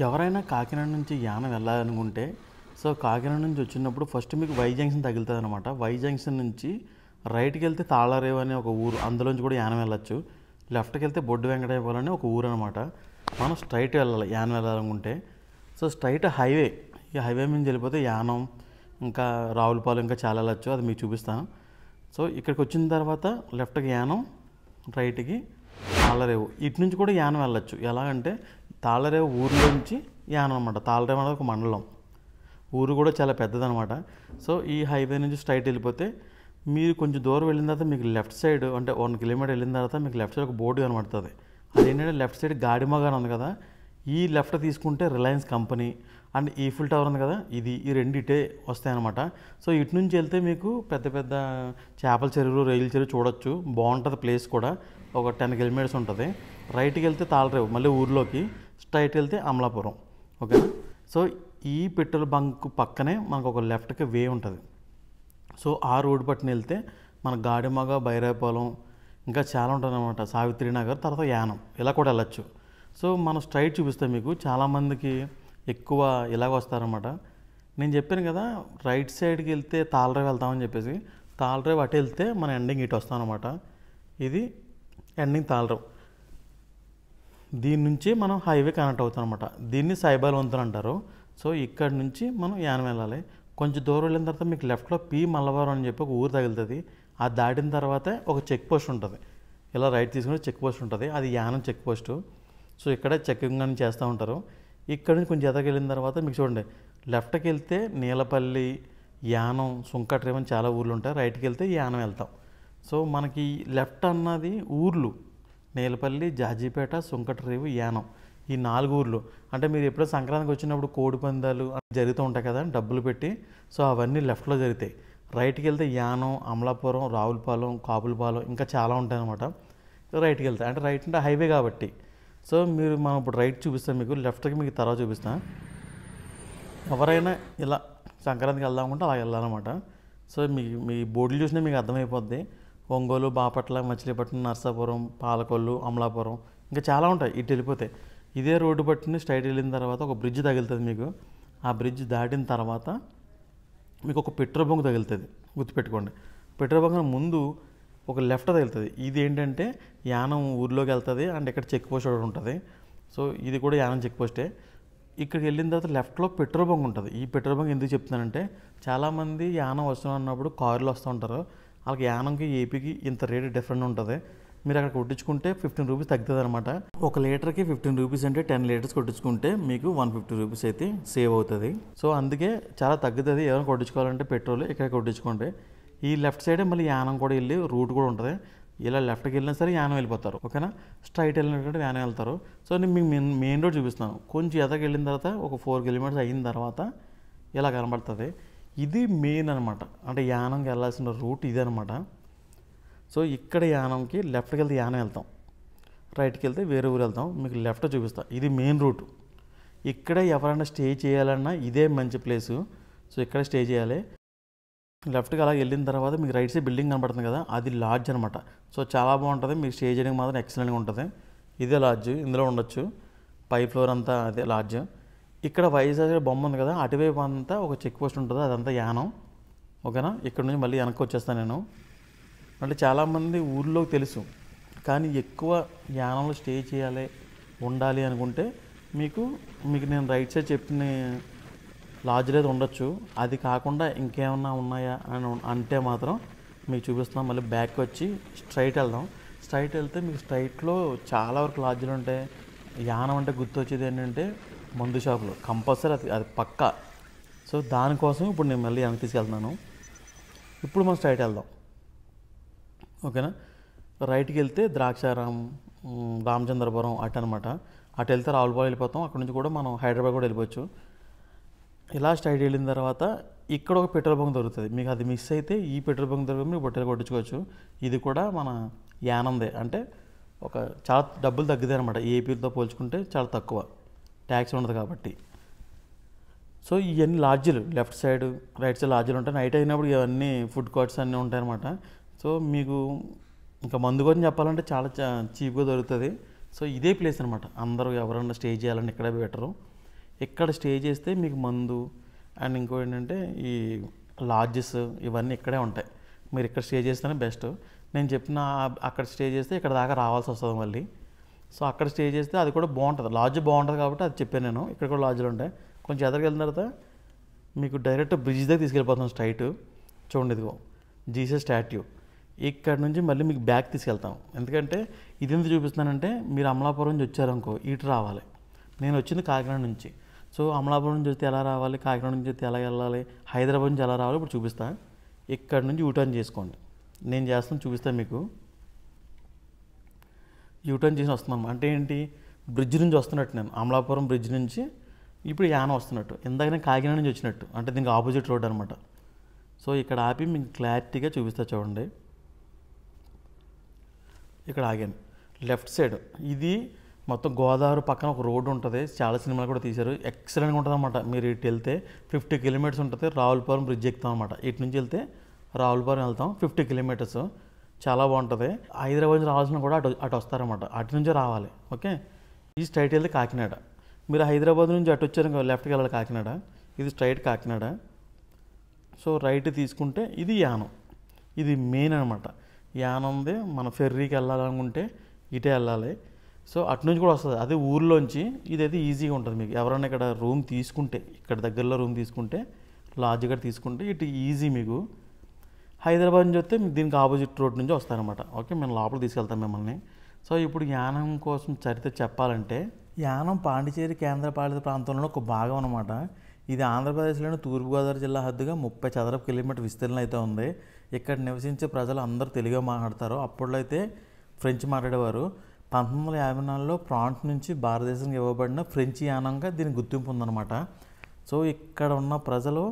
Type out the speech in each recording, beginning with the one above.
ఎవరైనా కాకినాడ నుంచి యానం వెళ్ళాలనుకుంటే సో కాకినాడ నుంచి వచ్చినప్పుడు ఫస్ట్ మీకు వై జంక్షన్ తగులుతుంది అనమాట. వై జంక్షన్ నుంచి రైట్కి వెళ్తే తాళరేవు అనే ఒక ఊరు, అందులోంచి కూడా యానం వెళ్ళొచ్చు. లెఫ్ట్కి వెళ్తే బొడ్డు వెంకటేశ్వరం అనే ఒక ఊరు అనమాట. మనం స్ట్రైట్ వెళ్ళాలి యానం వెళ్ళాలనుకుంటే. సో స్ట్రైట్ హైవే, ఈ హైవే మీద వెళ్ళిపోతే యానం, ఇంకా రావులపాలెం, ఇంకా చాలా వెళ్ళచ్చు, అది మీకు చూపిస్తాను. సో ఇక్కడికి వచ్చిన తర్వాత లెఫ్ట్కి యానం, రైట్కి తాళ్ళరేవు. ఇటు నుంచి కూడా యానం వెళ్ళచ్చు. ఎలాగంటే తాళ్ళరేవు ఊరిలోంచి యానం అనమాట. తాళ్ళరేవు అనేది ఒక మండలం, ఊరు కూడా చాలా పెద్దదనమాట. సో ఈ హైవే నుంచి స్ట్రైట్ వెళ్ళిపోతే మీరు కొంచెం దూరం వెళ్ళిన తర్వాత మీకు లెఫ్ట్ సైడ్ అంటే 1 కిలోమీటర్ వెళ్ళిన తర్వాత మీకు లెఫ్ట్ సైడ్ ఒక బోర్డు కనబడుతుంది. అదేంటంటే లెఫ్ట్ సైడ్ గాడిమగాన్ ఉంది కదా, ఈ లెఫ్ట్ తీసుకుంటే Reliance company and Eiffel tower ఉంది కదా, ఈ రెండు ఇటే వస్తాయన్నమాట. సో ఇటు నుంచి వెళ్తే మీకు పెద్ద పెద్ద చేపల చెరువులు, రైలు చెరువు చూడొచ్చు. బాగుంటుంది ప్లేస్ కూడా. ఒక 10 కిలోమీటర్స్ ఉంటుంది. రైట్కి వెళ్తే తాళ్ళరేవు, మళ్ళీ ఊర్లోకి. స్ట్రైట్ వెళ్తే అమలాపురం. ఓకేనా. సో ఈ పెట్రోల్ బంక్ పక్కనే మనకు ఒక లెఫ్ట్కి వే ఉంటుంది. సో ఆ రోడ్డు పట్టున వెళ్తే మన గాడిమగ, బైరాయపాలెం, ఇంకా చాలా ఉంటుంది అనమాట. సావిత్రి నగర్, తర్వాత యానం, ఇలా కూడా వెళ్ళచ్చు. సో మనం స్ట్రైట్ చూపిస్తాం మీకు. చాలామందికి ఎక్కువ ఇలాగ వస్తారనమాట. నేను చెప్పాను కదా రైట్ సైడ్కి వెళ్తే తాళ్ళరేవు వెళ్తామని చెప్పేసి. తాళ్ళరేవు అటు వెళ్తే మన ఎండింగ్ ఇటు వస్తాం అనమాట. ఇది ఎండింగ్ తాళ్ళరేవు. దీని నుంచి మనం హైవే కనెక్ట్ అవుతాం అనమాట. దీన్ని సైబాల్ వంతెన అంటారు. సో ఇక్కడ నుంచి మనం యానం వెళ్ళాలి. కొంచెం దూరం వెళ్ళిన తర్వాత మీకు లెఫ్ట్లో పి మల్లవరం అని చెప్పి ఒక ఊరు తగులుతుంది. అది దాటిన తర్వాతే ఒక చెక్ పోస్ట్ ఉంటుంది. ఇలా రైట్ తీసుకుని చెక్ పోస్ట్ ఉంటుంది, అది యానం చెక్ పోస్టు. సో ఇక్కడే చెక్కింగ్ అని చేస్తూ ఉంటారు. ఇక్కడ నుంచి కొంచెం ఎదరికి వెళ్ళిన తర్వాత మీకు చూడండి, లెఫ్ట్కి వెళ్తే నీలపల్లి, యానం, సుంకట్రేవ్ అని చాలా ఊర్లు ఉంటాయి. రైట్కి వెళ్తే యానం వెళ్తాం. సో మనకి లెఫ్ట్ అన్నది ఊర్లు నీలపల్లి, జాజీపేట, సుంకట్రేవు, యానం, ఈ 4 ఊర్లు. అంటే మీరు ఎప్పుడో సంక్రాంతికి వచ్చినప్పుడు కోడి పందాలు జరుగుతూ ఉంటాయి కదా డబ్బులు పెట్టి. సో అవన్నీ లెఫ్ట్లో జరుగుతాయి. రైట్కి వెళ్తే యానం, అమలాపురం, రావులపాలెం, కాపులపాలెం, ఇంకా చాలా ఉంటాయి అన్నమాట. రైట్కి వెళ్తాయి అంటే రైట్ అంటే హైవే కాబట్టి. సో మనం ఇప్పుడు రైట్ చూపిస్తాను మీకు, లెఫ్ట్కి మీకు తర్వాత చూపిస్తాను. ఎవరైనా ఇలా సంక్రాంతికి వెళ్దామంటే అలా వెళ్ళాలన్నమాట. సో మీ బోర్డులు చూసినా మీకు అర్థమైపోద్ది. ఒంగోలు, బాపట్ల, మచిలీపట్నం, నర్సాపురం, పాలకొల్లు, అమలాపురం, ఇంకా చాలా ఉంటాయి. ఇటు వెళ్ళిపోతే ఇదే రోడ్డు పట్టుని స్ట్రైట్ వెళ్ళిన తర్వాత ఒక బ్రిడ్జ్ తగులుతుంది మీకు. ఆ బ్రిడ్జ్ దాటిన తర్వాత మీకు ఒక పెట్రోల్ బంక్ తగులుతుంది, గుర్తుపెట్టుకోండి. పెట్రోల్ బంక్ ముందు ఒక లెఫ్ట్ తగులుతుంది. ఇది ఏంటంటే యానం ఊర్లోకి వెళ్తుంది అండ్ ఇక్కడ చెక్ పోస్ట్ ఒకటి ఉంటుంది. సో ఇది కూడా యానం చెక్ పోస్టే. ఇక్కడికి వెళ్ళిన తర్వాత లెఫ్ట్లో పెట్రోల్ బంక్ ఉంటుంది. ఈ పెట్రోల్ బంక్ ఎందుకు చెప్తున్నానంటే చాలామంది యానం వస్తున్నప్పుడు కారులో వస్తూ ఉంటారు. వాళ్ళకి యానంకి, ఏపీకి ఇంత రేటు డిఫరెంట్ ఉంటుంది. మీరు అక్కడ కొట్టించుకుంటే 15 రూపీస్ తగ్గుతుంది అనమాట. 1 లీటర్కి 15 రూపీస్ అంటే 10 లీటర్స్ కొట్టించుకుంటే మీకు 150 రూపీస్ అయితే సేవ్ అవుతుంది. సో అందుకే చాలా తగ్గుతుంది. ఎవరైనా కొట్టించుకోవాలంటే పెట్రోల్ ఇక్కడ కొట్టించుకోండి. ఈ లెఫ్ట్ సైడే మళ్ళీ యానం కూడా వెళ్ళి రూట్ కూడా ఉంటుంది. ఇలా లెఫ్ట్కి వెళ్ళినా సరే యానం వెళ్ళిపోతారు. ఓకేనా. స్ట్రైట్ వెళ్ళినట్టు యానం వెళ్తారు. సో నేను మీకు మెయిన్ రోడ్ చూపిస్తున్నాను. కొంచెం ఎదకి వెళ్ళిన తర్వాత ఒక 4 కిలోమీటర్స్ అయిన తర్వాత ఇలా కనబడుతుంది. ఇది మెయిన్ అనమాట. అంటే యానంకి వెళ్ళాల్సిన రూట్ ఇది అనమాట. సో ఇక్కడ యానంకి లెఫ్ట్కి వెళ్తే యానం వెళ్తాం, రైట్కి వెళ్తే వేరే ఊరు వెళ్తాం. మీకు లెఫ్ట్ చూపిస్తాం. ఇది మెయిన్ రూట్. ఇక్కడ ఎవరైనా స్టే చేయాలన్నా ఇదే మంచి ప్లేసు. సో ఇక్కడ స్టే చేయాలి. లెఫ్ట్కి అలా వెళ్ళిన తర్వాత మీకు రైట్ సైడ్ బిల్డింగ్ కనబడుతుంది కదా, అది లాడ్జ్ అనమాట. సో చాలా బాగుంటుంది. మీరు స్టే చేయడానికి మాత్రం ఎక్సలెంట్గా ఉంటుంది. ఇదే లాడ్జ్, ఇందులో ఉండొచ్చు. పై ఫ్లోర్ అంతా అదే లాడ్జ్. ఇక్కడ వైజాగ్ బొమ్మ ఉంది కదా, అటువైపు అంతా ఒక చెక్ పోస్ట్ ఉంటుంది, అదంతా యానం. ఓకేనా. ఇక్కడ నుంచి మళ్ళీ వెనక్కి వచ్చేస్తాను నేను. అంటే చాలామంది ఊర్లోకి తెలుసు, కానీ ఎక్కువ యానంలో స్టే చేయాలి, ఉండాలి అనుకుంటే మీకు నేను రైట్ సైడ్ చెప్పిన లాడ్జ్లో అయితే ఉండొచ్చు. అది కాకుండా ఇంకేమన్నా ఉన్నాయా అని అంటే మాత్రం మీకు చూపిస్తున్నాం. మళ్ళీ బ్యాక్ వచ్చి స్ట్రైట్ వెళ్దాం. స్ట్రైట్ వెళ్తే మీకు స్ట్రైట్లో చాలా వరకు లాడ్జ్లు ఉంటాయి. యానం అంటే గుర్తొచ్చేది ఏంటంటే మందు షాపులు కంపల్సరీ, అది పక్కా. సో దానికోసం ఇప్పుడు నేను మళ్ళీ వెనక్కి తీసుకెళ్తున్నాను. ఇప్పుడు మనం స్ట్రైట్ వెళ్దాం. ఓకేనా. రైట్కి వెళ్తే ద్రాక్షారాం, రామచంద్రపురం అటు అనమాట. అటు వెళ్తే రావులపాలెం వెళ్ళిపోతాం. అక్కడ నుంచి కూడా మనం హైదరాబాద్ కూడా వెళ్ళిపోవచ్చు. ఇలా స్ట్రైట్ వెళ్ళిన తర్వాత ఇక్కడ ఒక పెట్రోల్ బంక్ దొరుకుతుంది మీకు. అది మిస్ అయితే ఈ పెట్రోల్ బంక్ దొరికి మీరు బొట్టెలు కొట్టించుకోవచ్చు. ఇది కూడా మన యానందే. అంటే చాలా డబ్బులు తగ్గుతాయి అనమాట. ఏపీతో పోల్చుకుంటే చాలా తక్కువ, ట్యాక్స్ ఉండదు కాబట్టి. సో ఇవన్నీ లాడ్జీలు లెఫ్ట్ సైడ్, రైట్ సైడ్ లాడ్జీలు ఉంటాయి. నైట్ అయినప్పుడు ఇవన్నీ ఫుడ్ కోర్ట్స్ అన్నీ ఉంటాయన్నమాట. సో మీకు ఇంకా మందు కోసం చెప్పాలంటే చాలా చీప్గా దొరుకుతుంది. సో ఇదే ప్లేస్ అనమాట. అందరూ ఎవరన్నా స్టే చేయాలని ఇక్కడే బెటరు. ఇక్కడ స్టే చేస్తే మీకు మందు అండ్ ఇంకో ఏంటంటే ఈ లాడ్జెస్ ఇవన్నీ ఇక్కడే ఉంటాయి. మీరు ఇక్కడ స్టే చేస్తేనే బెస్ట్. నేను చెప్పిన అక్కడ స్టే చేస్తే ఇక్కడ దాకా రావాల్సి వస్తుంది మళ్ళీ. సో అక్కడ స్టే చేస్తే అది కూడా బాగుంటుంది, లాడ్జ్ బాగుంటుంది కాబట్టి అది చెప్పాను నేను. ఇక్కడ కూడా లాడ్జ్లు ఉంటాయి. కొంచెం ఎదరికి వెళ్ళిన తర్వాత మీకు డైరెక్ట్ బ్రిడ్జ్ దగ్గర తీసుకెళ్ళిపోతాం స్ట్రైట్. చూడండి ఇదిగో జీసస్ స్టాట్యూ. ఇక్కడ నుంచి మళ్ళీ మీకు బ్యాక్ తీసుకెళ్తాం. ఎందుకంటే ఇది ఎందుకు చూపిస్తున్నానంటే మీరు అమలాపురం నుంచి వచ్చారనుకో ఇటు రావాలి. నేను వచ్చింది కాకినాడ నుంచి. సో అమలాపురం నుంచి వస్తే ఎలా రావాలి, కాకినాడ నుంచి వస్తే ఎలా వెళ్ళాలి, హైదరాబాద్ నుంచి ఎలా రావాలి ఇప్పుడు చూపిస్తాను. ఇక్కడ నుంచి యూటర్న్ చేసుకోండి. నేను చేస్తాను చూపిస్తాను మీకు. యూటర్న్ చేసి వస్తున్నాను అంటే ఏంటి, బ్రిడ్జ్ నుంచి వస్తున్నట్టు నేను అమలాపురం బ్రిడ్జ్ నుంచి ఇప్పుడు యానం వస్తున్నట్టు. ఇందాక నేను కాకినాడ నుంచి వచ్చినట్టు, అంటే దీనికి ఆపోజిట్ రోడ్ అనమాట. సో ఇక్కడ ఆపి మీకు క్లారిటీగా చూపిస్తా చూడండి. ఇక్కడ ఆగాను లెఫ్ట్ సైడ్. ఇది మొత్తం గోదావరి పక్కన ఒక రోడ్డు ఉంటుంది, చాలా సినిమాలు కూడా తీశారు, ఎక్సలెంట్గా ఉంటుంది అనమాట. మీరు ఇటు వెళ్తే 50 కిలోమీటర్స్ ఉంటుంది, రావులపురం బ్రిడ్జ్ ఎక్కుతాం అనమాట. ఇటు నుంచి వెళ్తే రావులపురం వెళ్తాం 50 కిలోమీటర్స్, చాలా బాగుంటుంది. హైదరాబాద్ నుంచి రావాల్సిన కూడా అటు వస్తారన్నమాట, అటు నుంచే రావాలి. ఓకే, ఈ స్ట్రైట్ వెళ్తే కాకినాడ. మీరు హైదరాబాద్ నుంచి అటు వచ్చారు లెఫ్ట్కి వెళ్ళాలి కాకినాడ, ఇది స్ట్రైట్ కాకినాడ. సో రైట్ తీసుకుంటే ఇది యానం, ఇది మెయిన్ అనమాట. యానంది మన ఫెర్రీకి వెళ్ళాలనుకుంటే ఇటే వెళ్ళాలి. సో అటు నుంచి కూడా వస్తుంది, అదే ఊర్లోంచి. ఇదైతే ఈజీగా ఉంటుంది మీకు. ఎవరైనా ఇక్కడ రూమ్ తీసుకుంటే, ఇక్కడ దగ్గరలో రూమ్ తీసుకుంటే, లాడ్జ్ కూడా తీసుకుంటే ఇటు ఈజీ మీకు. హైదరాబాద్ నుంచి వస్తే దీనికి ఆపోజిట్ రోడ్ నుంచి వస్తారనమాట. ఓకే, మేము లోపలికి తీసుకెళ్తాం మిమ్మల్ని. సో ఇప్పుడు యానం కోసం చరిత్ర చెప్పాలంటే, యానం పాండిచేరి కేంద్రపాలిత ప్రాంతంలో ఒక భాగం అనమాట. ఇది ఆంధ్రప్రదేశ్లోని తూర్పుగోదావరి జిల్లా హద్దుగా 30 చదరపు కిలోమీటర్ విస్తీర్ణం అయితే ఉంది. ఇక్కడ నివసించే ప్రజలు అందరూ తెలుగు మాట్లాడతారు. అప్పట్లో అయితే ఫ్రెంచ్ మాట్లాడేవారు. 1954లో ఫ్రాన్స్ నుంచి భారతదేశానికి ఇవ్వబడిన ఫ్రెంచ్ యానంగా దీనికి గుర్తింపు ఉందన్నమాట. సో ఇక్కడ ఉన్న ప్రజలు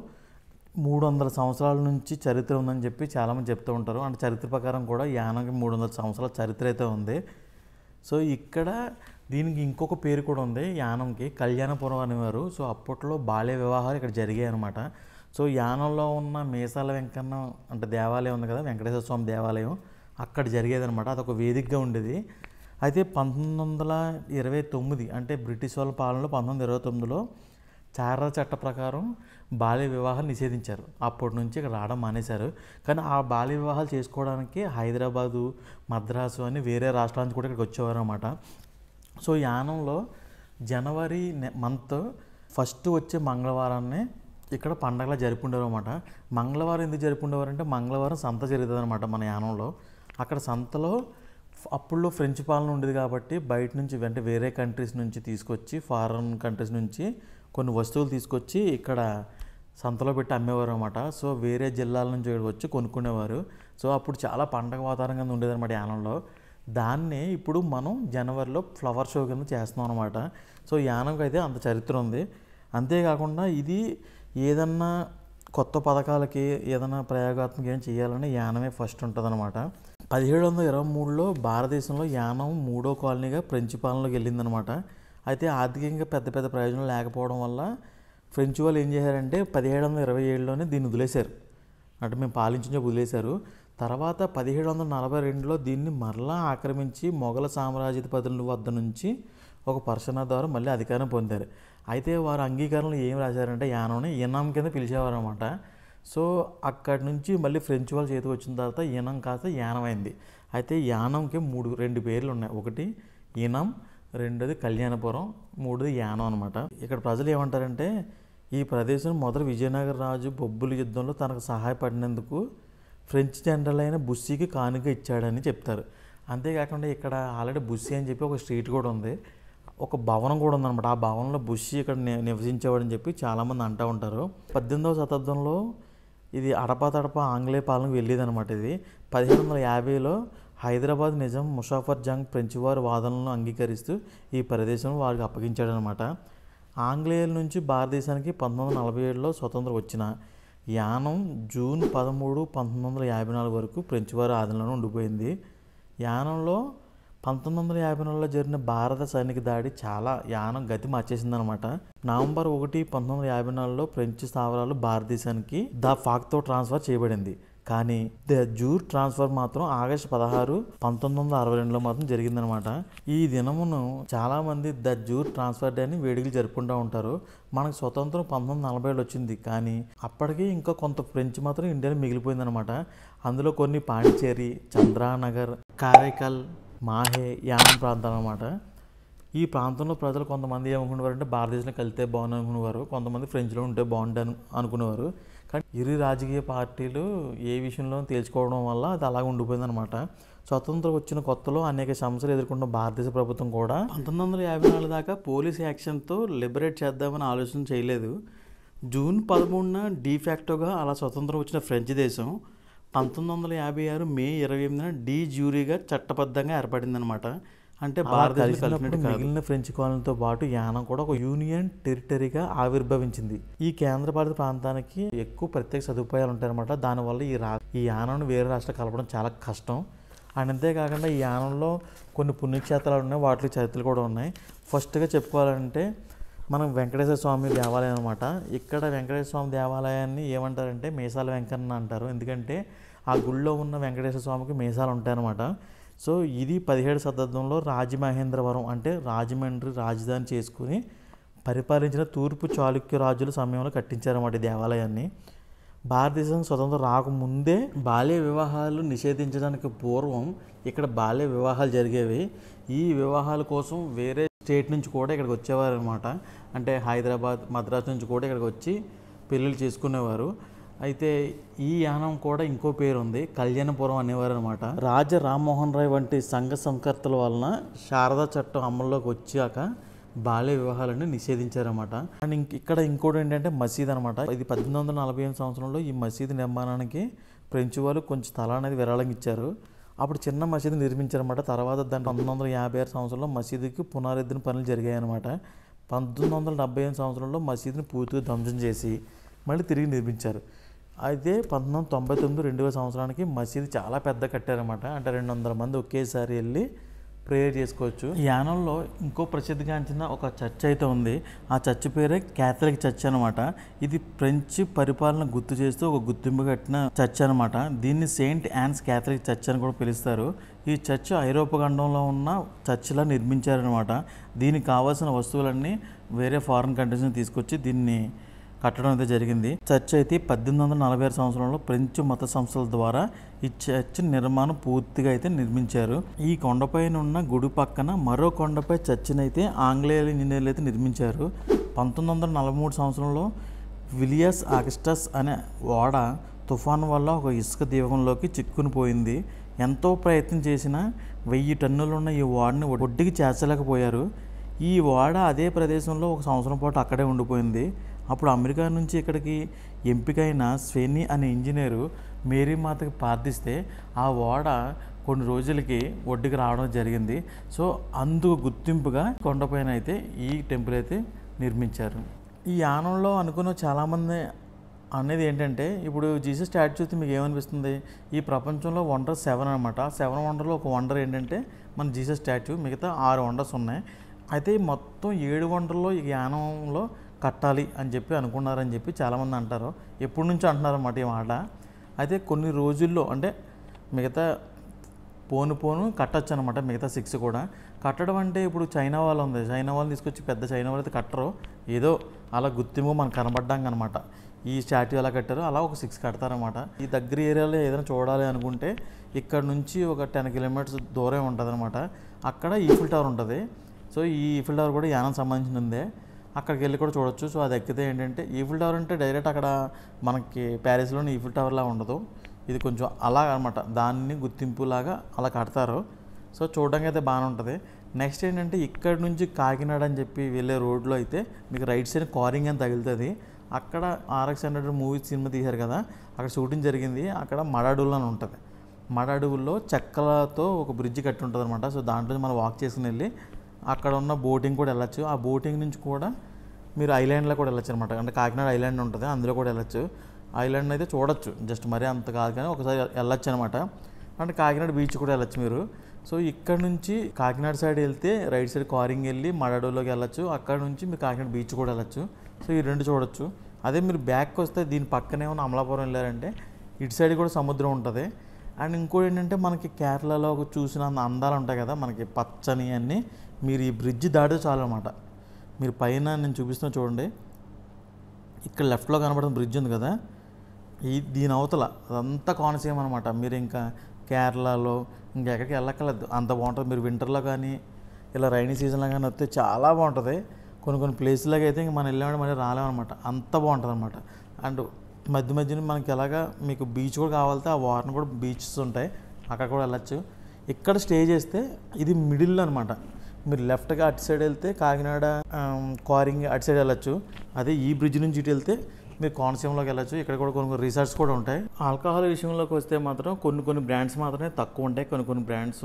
300 సంవత్సరాల నుంచి చరిత్ర ఉందని చెప్పి చాలామంది చెప్తూ ఉంటారు. అంటే చరిత్ర ప్రకారం కూడా యానంకి 300 సంవత్సరాల చరిత్ర అయితే ఉంది. సో ఇక్కడ దీనికి ఇంకొక పేరు కూడా ఉంది యానంకి, కళ్యాణపురం అనేవారు. సో అప్పట్లో బాల్య వివాహాలు ఇక్కడ జరిగాయి అనమాట. సో యానంలో ఉన్న మీసాల వెంకన్న అంటే దేవాలయం ఉంది కదా, వెంకటేశ్వర స్వామి దేవాలయం, అక్కడ జరిగేది అనమాట. అదొక వేదికగా ఉండేది. అయితే 1929 అంటే బ్రిటిష్ వాళ్ళ పాలనలో 1929లో చారా చట్ట ప్రకారం బాల్య వివాహాలు నిషేధించారు. అప్పటి నుంచి ఇక్కడ రావడం మానేశారు. కానీ ఆ బాల్య వివాహాలు చేసుకోవడానికి హైదరాబాదు, మద్రాసు అని వేరే రాష్ట్రాల నుంచి కూడా ఇక్కడికి వచ్చేవారు అన్నమాట. సో యానంలో జనవరి మంత్ ఫస్ట్ వచ్చే మంగళవారాన్ని ఇక్కడ పండగలా జరుపుకుండేవారు అనమాట. మంగళవారం ఎందుకు జరుపుకుండేవారు అంటే, మంగళవారం సంత జరుగుతుంది అనమాట మన యానంలో. అక్కడ సంతలో అప్పుల్లో ఫ్రెంచ్ పాలన ఉండేది కాబట్టి బయట నుంచి అంటే వేరే కంట్రీస్ నుంచి తీసుకొచ్చి, ఫారెన్ కంట్రీస్ నుంచి కొన్ని వస్తువులు తీసుకొచ్చి ఇక్కడ సంతలో పెట్టి అమ్మేవారు అనమాట. సో వేరే జిల్లాల నుంచి ఇక్కడికి వచ్చి కొనుక్కునేవారు. సో అప్పుడు చాలా పండగ వాతావరణం కింద ఉండేది అనమాట యానంలో. దాన్ని ఇప్పుడు మనం జనవరిలో ఫ్లవర్ షో కింద చేస్తున్నాం అనమాట. సో యానంకి అయితే అంత చరిత్ర ఉంది. అంతేకాకుండా ఇది ఏదన్నా కొత్త పథకాలకి ఏదైనా ప్రయోగాత్మక ఏం చేయాలని యానమే ఫస్ట్ ఉంటుంది అనమాట. 1723లో భారతదేశంలో యానం 3వ కాలనీగా ఫ్రెంచ్ పాలనలోకి వెళ్ళిందనమాట. అయితే ఆర్థికంగా పెద్ద పెద్ద ప్రయోజనాలు లేకపోవడం వల్ల ఫ్రెంచ్ వాళ్ళు ఏం చేశారంటే 1727లోనే దీన్ని వదిలేశారు. అంటే మేము పాలించిన వదిలేశారు. తర్వాత 1742లో దీన్ని మరలా ఆక్రమించి మొఘల సామ్రాజ్యాధిపతుల వద్ద నుంచి ఒక పర్సన ద్వారా మళ్ళీ అధికారం పొందారు. అయితే వారు అంగీకారంలో ఏం రాశారంటే యానంని ఈనాం కింద పిలిచేవారు అనమాట. సో అక్కడి నుంచి మళ్ళీ ఫ్రెంచ్ వాళ్ళ చేతికి వచ్చిన తర్వాత ఈనాం కాస్త యానం అయింది. అయితే యానంకి 2 పేర్లు ఉన్నాయి. ఒకటి ఈనాం, రెండోది కళ్యాణపురం, మూడోది యానం అనమాట. ఇక్కడ ప్రజలు ఏమంటారంటే, ఈ ప్రదేశం మొదటి విజయనగర రాజు బొబ్బుల యుద్ధంలో తనకు సహాయపడినందుకు ఫ్రెంచ్ జనరల్ అయిన బుస్సీకి కానుక ఇచ్చాడని చెప్తారు. అంతేకాకుండా ఇక్కడ ఆల్రెడీ బుస్సీ అని చెప్పి ఒక స్ట్రీట్ కూడా ఉంది, ఒక భవనం కూడా ఉందన్నమాట. ఆ భవనంలో బుస్సీ ఇక్కడ నివసించేవాడని చెప్పి చాలామంది అంటూ ఉంటారు. 18వ శతాబ్దంలో ఇది అడపాతడప ఆంగ్లేయ పాలనకు వెళ్ళేదన్నమాట. ఇది 1750లో హైదరాబాద్ నిజాం ముషాఫర్ జంగ్ ఫ్రెంచ్ వారి వాదనలను అంగీకరిస్తూ ఈ ప్రదేశం వారికి అప్పగించాడనమాట. ఆంగ్లేయుల నుంచి భారతదేశానికి 1947లో స్వతంత్రం వచ్చిన యానం జూన్ 13, 1954 వరకు ఫ్రెంచ్ వారి ఆధీనంలో ఉండిపోయింది. యానంలో 1954లో జరిగిన భారత సైనిక దాడి చాలా యానం గతి మార్చేసిందనమాట. నవంబర్ 1, 1954లో ఫ్రెంచ్ స్థావరాలు భారతదేశానికి ద ఫాక్తో ట్రాన్స్ఫర్ చేయబడింది. కానీ ద జూర్ ట్రాన్స్ఫర్ మాత్రం ఆగస్టు 16, 1962లో మాత్రం జరిగిందనమాట. ఈ దినమును చాలామంది ద జూర్ ట్రాన్స్ఫర్ డే అని వేడుకలు జరుపుకుంటూ ఉంటారు. మనకు స్వతంత్రం 1940లో వచ్చింది, కానీ అప్పటికి ఇంకా కొంత ఫ్రెంచ్ మాత్రం ఇండియాలో మిగిలిపోయిందనమాట. అందులో కొన్ని పాండిచేరి, చంద్రానగర్, కారైకల్, మాహే, యానం ప్రాంతాలు అనమాట. ఈ ప్రాంతంలో ప్రజలు కొంతమంది ఏమనుకునేవారు అంటే భారతదేశంలో కలిస్తే బాగుంది అనుకునేవారు, కొంతమంది ఫ్రెంచ్లో ఉంటే బాగుంటుంది అనుకునేవారు. కానీ ఇరు రాజకీయ పార్టీలు ఏ విషయంలో తేల్చుకోవడం వల్ల అది అలాగ ఉండిపోయింది అనమాట. స్వతంత్రం వచ్చిన కొత్తలో అనేక సమస్యలు ఎదుర్కొన్న భారతదేశ ప్రభుత్వం కూడా 1954 దాకా పోలీస్ యాక్షన్తో లిబరేట్ చేద్దామని ఆలోచన చేయలేదు. జూన్ 13న డీఫాక్టోగా అలా స్వతంత్రం వచ్చిన ఫ్రెంచ్ దేశం 1956 మే 28న డీ జ్యూరీగా చట్టబద్ధంగా ఏర్పడిందనమాట. అంటే భారతదేశం మిగిలిన ఫ్రెంచ్ కాలనీతో పాటు యానం కూడా ఒక యూనియన్ టెరిటరీగా ఆవిర్భవించింది. ఈ కేంద్రపాలిత ప్రాంతానికి ఎక్కువ ప్రత్యేక సదుపాయాలు ఉంటాయన్నమాట. దానివల్ల ఈ యానాన్ని వేరే రాష్ట్రాలు కలపడం చాలా కష్టం. అండ్ అంతేకాకుండా ఈ యానంలో కొన్ని పుణ్యక్షేత్రాలు ఉన్నాయి, వాటికి చరిత్రలు కూడా ఉన్నాయి. ఫస్ట్గా చెప్పుకోవాలంటే మనం వెంకటేశ్వర స్వామి దేవాలయం అనమాట. ఇక్కడ వెంకటేశ్వర స్వామి దేవాలయాన్ని ఏమంటారంటే మీసాల వెంకన్న అంటారు. ఎందుకంటే ఆ గుళ్ళో ఉన్న వెంకటేశ్వర స్వామికి మీసాలు ఉంటాయన్నమాట. సో ఇది 17వ శతాబ్దంలో రాజమహేంద్రవరం అంటే రాజమండ్రి రాజధాని చేసుకుని పరిపాలించిన తూర్పు చాళుక్య రాజుల సమయంలో కట్టించారన్నమాట ఈ దేవాలయాన్ని. భారతదేశం స్వతంత్రం రాకముందే బాల్య వివాహాలు నిషేధించడానికి పూర్వం ఇక్కడ బాల్య వివాహాలు జరిగేవి. ఈ వివాహాల కోసం వేరే స్టేట్ నుంచి కూడా ఇక్కడికి వచ్చేవారు అనమాట. అంటే హైదరాబాద్, మద్రాసు నుంచి కూడా ఇక్కడికి వచ్చి పెళ్ళిళ్ళు చేసుకునేవారు. అయితే ఈ యానం కూడా ఇంకో పేరు ఉంది, కళ్యాణపురం అనేవారు అనమాట. రాజ రామ్మోహన్ రాయ్ వంటి సంఘ సంస్కర్తల వలన శారదా చట్టం అమల్లోకి వచ్చాక బాల్య వివాహాలను నిషేధించారన్నమాట. అండ్ ఇక్కడ ఇంకోటి ఏంటంటే మసీద్ అనమాట. ఇది 1848 సంవత్సరంలో ఈ మసీదు నిర్మాణానికి ఫ్రెంచ్ వాళ్ళు కొంచెం స్థలం అనేది విరాళంగా ఇచ్చారు. అప్పుడు చిన్న మసీదు నిర్మించారన్నమాట. తర్వాత దాన్ని 1956 సంవత్సరంలో మసీదుకి పునరుద్ధరణ పనులు జరిగాయి అనమాట. 1975 సంవత్సరంలో మసీదుని పూర్తిగా ధ్వంసం చేసి మళ్ళీ తిరిగి నిర్మించారు. అయితే 1999, 2000 సంవత్సరానికి మసీదు చాలా పెద్ద కట్టారన్నమాట. అంటే 200 మంది ఒకేసారి వెళ్ళి ప్రేయర్ చేసుకోవచ్చు. యానంలో ఇంకో ప్రసిద్ధిగాంచిన ఒక చర్చ్ అయితే ఉంది. ఆ చర్చ్ పేరే క్యాథలిక్ చర్చ్ అనమాట. ఇది ఫ్రెంచ్ పరిపాలన గుర్తు చేస్తూ ఒక గుర్తింపు కట్టిన చర్చ్ అనమాట. దీన్ని సెయింట్ యాన్స్ క్యాథలిక్ చర్చ్ అని కూడా పిలుస్తారు. ఈ చర్చ్ ఐరోపా ఖండంలో ఉన్న చర్చ్లా నిర్మించారనమాట. దీనికి కావాల్సిన వస్తువులన్నీ వేరే ఫారిన్ కంట్రీస్ నుంచి తీసుకొచ్చి దీన్ని కట్టడం అయితే జరిగింది. చర్చ్ అయితే 1846 సంవత్సరంలో ఫ్రెంచ్ మత సంస్థల ద్వారా ఈ చర్చ్ నిర్మాణం పూర్తిగా అయితే నిర్మించారు. ఈ కొండపైన ఉన్న గుడి పక్కన మరో కొండపై చర్చిని అయితే ఆంగ్లేయ ఇంజనీర్లు అయితే నిర్మించారు. 1943 సంవత్సరంలో విలియస్ ఆగస్టస్ అనే ఓడ తుఫాను వల్ల ఒక ఇసుక దీపంలోకి చిక్కుని పోయింది. ఎంతో ప్రయత్నం చేసినా 1000 టన్నులు ఉన్న ఈ ఓడని ఒడ్డుకి చేర్చలేకపోయారు. ఈ ఓడ అదే ప్రదేశంలో ఒక సంవత్సరం పాటు అక్కడే ఉండిపోయింది. అప్పుడు అమెరికా నుంచి ఇక్కడికి ఎంపికైన స్వెన్నీ అనే ఇంజనీరు మేరీమాతకి ప్రార్థిస్తే ఆ ఓడ కొన్ని రోజులకి ఒడ్డుకి రావడం జరిగింది. సో అందుకు గుర్తింపుగా కొండపైన అయితే ఈ టెంపుల్ అయితే నిర్మించారు. ఈ యానంలో అనుకున్న చాలామంది అనేది ఏంటంటే, ఇప్పుడు జీసస్ స్టాచ్యూ చూస్తే మీకు ఏమనిపిస్తుంది? ఈ ప్రపంచంలో వండర్ 7 అనమాట. 7 వండర్లో ఒక వండర్ ఏంటంటే మన జీసస్ స్టాచ్యూ. మిగతా 6 వండర్స్ ఉన్నాయి. అయితే మొత్తం 7 వండర్లో ఈ యానంలో కట్టాలి అని చెప్పి అనుకున్నారని చెప్పి చాలామంది అంటారు. ఎప్పటి నుంచో అంటున్నారు అన్నమాట ఈ మాట. అయితే కొన్ని రోజుల్లో అంటే మిగతా పోను కట్టచ్చు అనమాట. మిగతా 6 కూడా కట్టడం అంటే ఇప్పుడు చైనా వాళ్ళు ఉంది, చైనా వాళ్ళని తీసుకొచ్చి పెద్ద చైనా వాళ్ళు అయితే కట్టరు, ఏదో అలా గుర్తింపు మనకు కనబడ్డాం అనమాట. ఈ స్టాట్యూ ఎలా కట్టారో అలా ఒక 6 కడతారనమాట. ఈ దగ్గర ఏరియాలో ఏదైనా చూడాలి అనుకుంటే ఇక్కడ నుంచి ఒక 10 కిలోమీటర్స్ దూరం ఉంటుంది అనమాట. అక్కడ ఈఫిల్ టవర్ ఉంటుంది. సో ఈ ఈఫిల్ టవర్ కూడా యానం సంబంధించిందే. అక్కడికి వెళ్ళి కూడా చూడొచ్చు. సో అది ఎక్కితే ఏంటంటే ఈఫిల్ టవర్ అంటే డైరెక్ట్ అక్కడ మనకి ప్యారిస్లోని ఈఫిల్ టవర్లా ఉండదు. ఇది కొంచెం అలా అనమాట, దాన్ని గుర్తింపులాగా అలా కడతారు. సో చూడడానికి అయితే బాగానే ఉంటుంది. నెక్స్ట్ ఏంటంటే ఇక్కడ నుంచి కాకినాడ అని చెప్పి వెళ్ళే రోడ్లో అయితే మీకు రైట్ సైడ్ కారింగ్ అని తగులుతుంది. అక్కడ RX 100 మూవీ సినిమా తీశారు కదా, అక్కడ షూటింగ్ జరిగింది. అక్కడ మడాడువులు అని ఉంటుంది. మడాడువుల్లో చెక్కలతో ఒక బ్రిడ్జ్ కట్టి ఉంటుంది అనమాట. సో దాంట్లో మనం వాక్ చేసుకుని వెళ్ళి అక్కడ ఉన్న బోటింగ్ కూడా వెళ్ళచ్చు. ఆ బోటింగ్ నుంచి కూడా మీరు ఐలాండ్లో కూడా వెళ్ళచ్చు అనమాట. అంటే కాకినాడ ఐలాండ్ ఉంటుంది, అందులో కూడా వెళ్ళచ్చు. ఐలాండ్ అయితే చూడొచ్చు, జస్ట్ మరీ అంత కాదు కానీ ఒకసారి వెళ్ళచ్చు అనమాట. అంటే కాకినాడ బీచ్ కూడా వెళ్ళచ్చు మీరు. సో ఇక్కడ నుంచి కాకినాడ సైడ్ వెళ్తే రైట్ సైడ్ కారింగ్ వెళ్ళి మడాడోలోకి వెళ్ళచ్చు. అక్కడ నుంచి మీరు కాకినాడ బీచ్ కూడా వెళ్ళచ్చు. సో ఈ రెండు చూడొచ్చు. అదే మీరు బ్యాక్కి వస్తే దీని పక్కనే ఉన్న అమలాపురం వెళ్ళారంటే ఇటు సైడ్ కూడా సముద్రం ఉంటుంది. అండ్ ఇంకోటి ఏంటంటే మనకి కేరళలో చూసిన అందాలు ఉంటాయి కదా మనకి పచ్చని అన్నీ, మీరు ఈ బ్రిడ్జ్ దాటితే చాలు అనమాట. మీరు పైన నేను చూపిస్తున్నా చూడండి, ఇక్కడ లెఫ్ట్లో కనబడుతున్న బ్రిడ్జ్ ఉంది కదా, దీని అవతల అదంతా కోనసీమ అనమాట. మీరు ఇంకా కేరళలో ఇంకెక్కడికి వెళ్ళక్కర్లేదు, అంత బాగుంటుంది. మీరు వింటర్లో కానీ ఇలా రైనీ సీజన్లో కానీ వస్తే చాలా బాగుంటుంది. కొన్ని ప్లేస్లోకి అయితే ఇంక మనం వెళ్ళామంటే మళ్ళీ రాలేమన్నమాట, అంత బాగుంటుంది అనమాట. అండ్ మధ్యన మనకి ఎలాగా మీకు బీచ్ కూడా కావాలితే ఆ వాటర్ కూడా బీచెస్ ఉంటాయి, అక్కడ కూడా వెళ్ళచ్చు. ఇక్కడ స్టే చేస్తే ఇది మిడిల్ అనమాట. మీరు లెఫ్ట్గా అటు సైడ్ వెళ్తే కాకినాడ క్వారింగ్ అటు సైడ్ వెళ్ళచ్చు. అదే ఈ బ్రిడ్జ్ నుంచి ఇటు వెళ్తే మీరు కోనసీమలోకి వెళ్ళచ్చు. ఇక్కడ కూడా కొన్ని రిసార్ట్స్ కూడా ఉంటాయి. ఆల్కహాల్ విషయంలోకి వస్తే మాత్రం కొన్ని బ్రాండ్స్ మాత్రమే తక్కువ ఉంటాయి, కొన్ని బ్రాండ్స్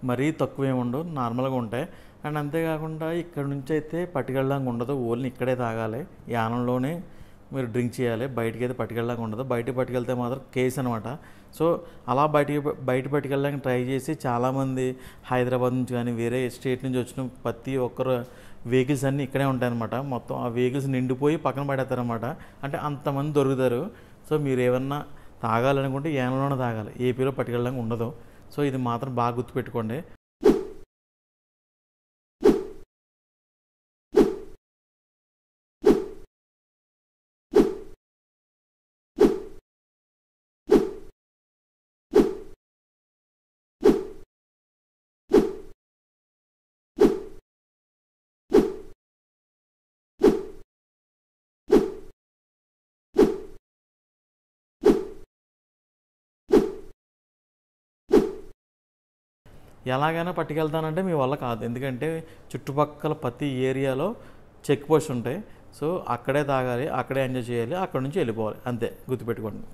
మరీ తక్కువ ఏమి ఉండవు, నార్మల్గా ఉంటాయి. అండ్ అంతేకాకుండా ఇక్కడ నుంచి అయితే పట్టుకెళ్ళడానికి ఉండదు, ఓన్లీ ఇక్కడే తాగాలి, యానంలోనే మీరు డ్రింక్ చేయాలి, బయటికి అయితే పట్టుకెళ్ళడానికి ఉండదు. బయటికి పట్టుకెళ్తే మాత్రం కేసు అనమాట. సో అలా బయట పట్టుకెళ్ళడానికి ట్రై చేసి చాలామంది హైదరాబాద్ నుంచి కానీ వేరే స్టేట్ నుంచి వచ్చిన ప్రతి ఒక్కరు వెహికల్స్ అన్నీ ఇక్కడే ఉంటాయన్నమాట. మొత్తం ఆ వెహికల్స్ నిండిపోయి పక్కన పడేస్తారనమాట. అంటే అంతమంది దొరుకుతారు. సో మీరు ఏమన్నా తాగాలనుకుంటే యానంలోనే తాగాలి, ఏపీలో పట్టుకెళ్ళడానికి ఉండదు. సో ఇది మాత్రం బాగా గుర్తుపెట్టుకోండి. ఎలాగైనా పట్టుకెళ్తానంటే మీ వల్ల కాదు, ఎందుకంటే చుట్టుపక్కల ప్రతి ఏరియాలో చెక్ పోస్ట్ ఉంటాయి. సో అక్కడే తాగాలి, అక్కడే ఎంజాయ్ చేయాలి, అక్కడ నుంచి వెళ్ళిపోవాలి, అంతే గుర్తుపెట్టుకోండి.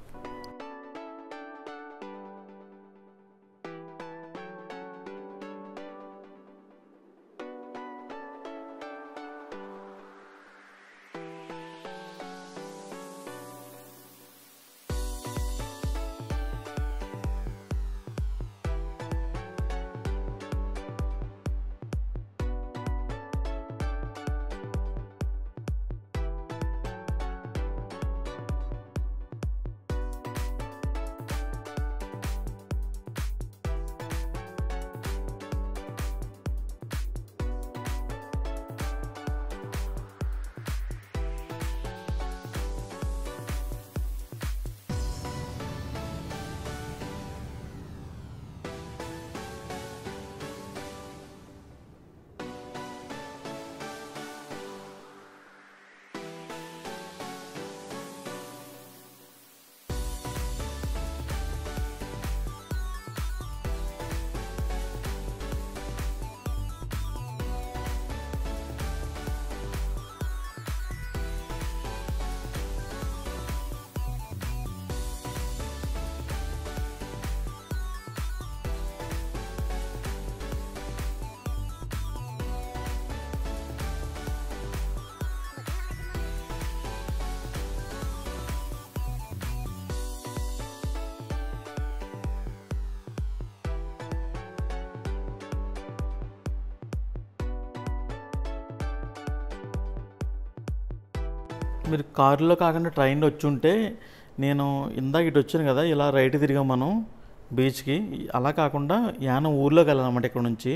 మీరు కారులో కాకుండా ట్రైన్లో వచ్చి ఉంటే, నేను ఇందాక ఇటు వచ్చాను కదా, ఇలా రైట్ తిరిగాం మనం బీచ్కి. అలా కాకుండా యానం ఊర్లోకి వెళ్ళాలన్నమాట. ఇక్కడ నుంచి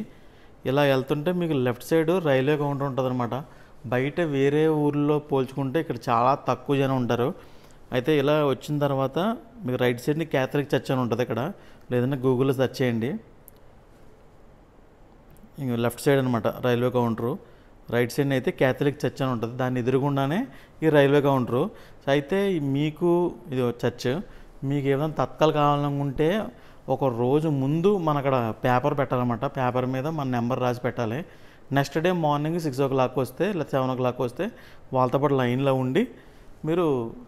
ఇలా వెళ్తుంటే మీకు లెఫ్ట్ సైడ్ రైల్వే కౌంటర్ ఉంటుంది అనమాట. బయట వేరే ఊర్లో పోల్చుకుంటే ఇక్కడ చాలా తక్కువ జనం ఉంటారు. అయితే ఇలా వచ్చిన తర్వాత మీకు రైట్ సైడ్ని క్యాథలిక్ చర్చ్ అని ఉంటుంది ఇక్కడ, లేదంటే గూగుల్లో సెర్చ్ చేయండి. ఇంక లెఫ్ట్ సైడ్ అనమాట రైల్వే కౌంటరు, రైట్ సైడ్ అయితే క్యాథలిక్ చర్చ్ అని ఉంటుంది, దాన్ని ఎదురుగుండానే ఈ రైల్వే కౌంటరు. అయితే మీకు ఇది చర్చ్, మీకు ఏమైనా తత్కాలు కావాలనుకుంటే ఒక రోజు ముందు మన అక్కడ పేపర్ పెట్టాలన్నమాట. పేపర్ మీద మన నెంబర్ రాసి పెట్టాలి. నెక్స్ట్ డే మార్నింగ్ 6 o'clock వస్తే లేదా 7 o'clock వస్తే వాళ్ళతో పాటు లైన్లో ఉండి మీరు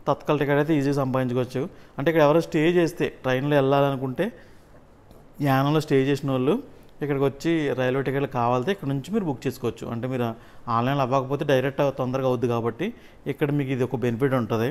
తత్కాల టికెట్ అయితే ఈజీగా సంపాదించుకోవచ్చు. అంటే ఇక్కడ ఎవరో స్టే చేస్తే ట్రైన్లో వెళ్ళాలనుకుంటే యానంలో స్టే చేసిన వాళ్ళు ఇక్కడికి వచ్చి రైల్వే టికెట్లు కావాలితే ఇక్కడ నుంచి మీరు బుక్ చేసుకోవచ్చు. అంటే మీరు ఆన్లైన్లో అవ్వకపోతే డైరెక్ట్ తొందరగా అవుద్ది కాబట్టి ఇక్కడ మీకు ఇది ఒక బెనిఫిట్ ఉంటుంది.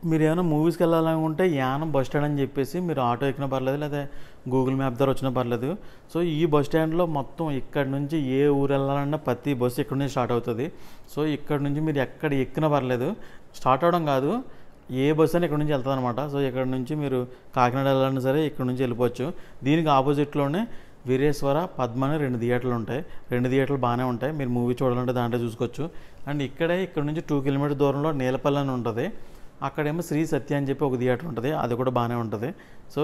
మీరు ఏమైనా మూవీస్కి వెళ్ళాలనుకుంటే యానం బస్ స్టాండ్ అని చెప్పేసి మీరు ఆటో ఎక్కినా పర్లేదు, లేదా గూగుల్ మ్యాప్ ద్వారా వచ్చినా పర్లేదు. సో ఈ బస్ స్టాండ్లో మొత్తం ఇక్కడ నుంచి ఏ ఊరు వెళ్ళాలన్నా ప్రతి బస్సు ఇక్కడ నుంచి స్టార్ట్ అవుతుంది. సో ఇక్కడ నుంచి మీరు ఎక్కడ ఎక్కినా పర్లేదు, స్టార్ట్ అవడం కాదు, ఏ బస్సు అని ఇక్కడ నుంచి వెళ్తుంది అనమాట. సో ఇక్కడ నుంచి మీరు కాకినాడ వెళ్ళాలన్నా సరే ఇక్కడ నుంచి వెళ్ళిపోవచ్చు. దీనికి ఆపోజిట్లోనే వీరేశ్వర, పద్మ అని 2 థియేటర్లు ఉంటాయి. 2 థియేటర్లు బాగానే ఉంటాయి, మీరు మూవీ చూడాలంటే దాంట్లో చూసుకోవచ్చు. అండ్ ఇక్కడ నుంచి 2 కిలోమీటర్ దూరంలో నీలపల్లి అని ఉంటుంది, అక్కడేమో శ్రీ సత్య అని చెప్పి ఒక థియేటర్ ఉంటుంది, అది కూడా బాగానే ఉంటుంది. సో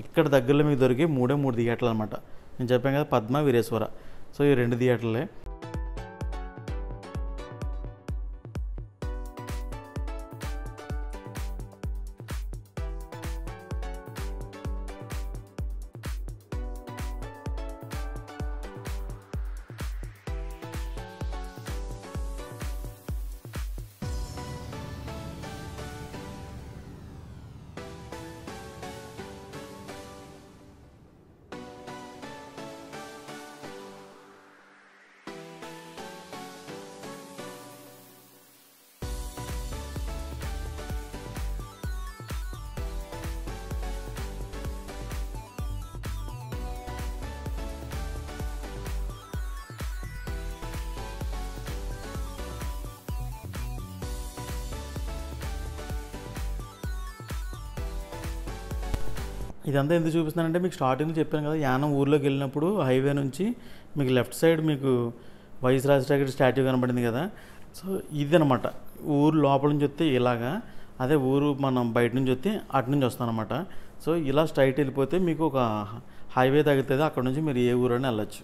ఇక్కడ దగ్గరలో మీకు దొరికి 3 థియేటర్లు అనమాట. నేను చెప్పాను కదా పద్మ, వీరేశ్వర. సో ఈ 2 థియేటర్లే. ఇదంతా ఎందుకు చూపిస్తున్నానంటే, మీకు స్టార్టింగ్ చెప్పాను కదా, యానం ఊర్లోకి వెళ్ళినప్పుడు హైవే నుంచి మీకు లెఫ్ట్ సైడ్ మీకు వైఎస్ రాజశేఖర స్టాట్యూ కనబడింది కదా. సో ఇదనమాట ఊరు లోపల నుంచి వస్తే ఇలాగా, అదే ఊరు మనం బయట నుంచి వస్తే అటు నుంచి వస్తానమాట. సో ఇలా స్ట్రైట్ వెళ్ళిపోతే మీకు ఒక హైవే తగ్గుతుంది, అక్కడ నుంచి మీరు ఏ ఊరైనా వెళ్ళచ్చు.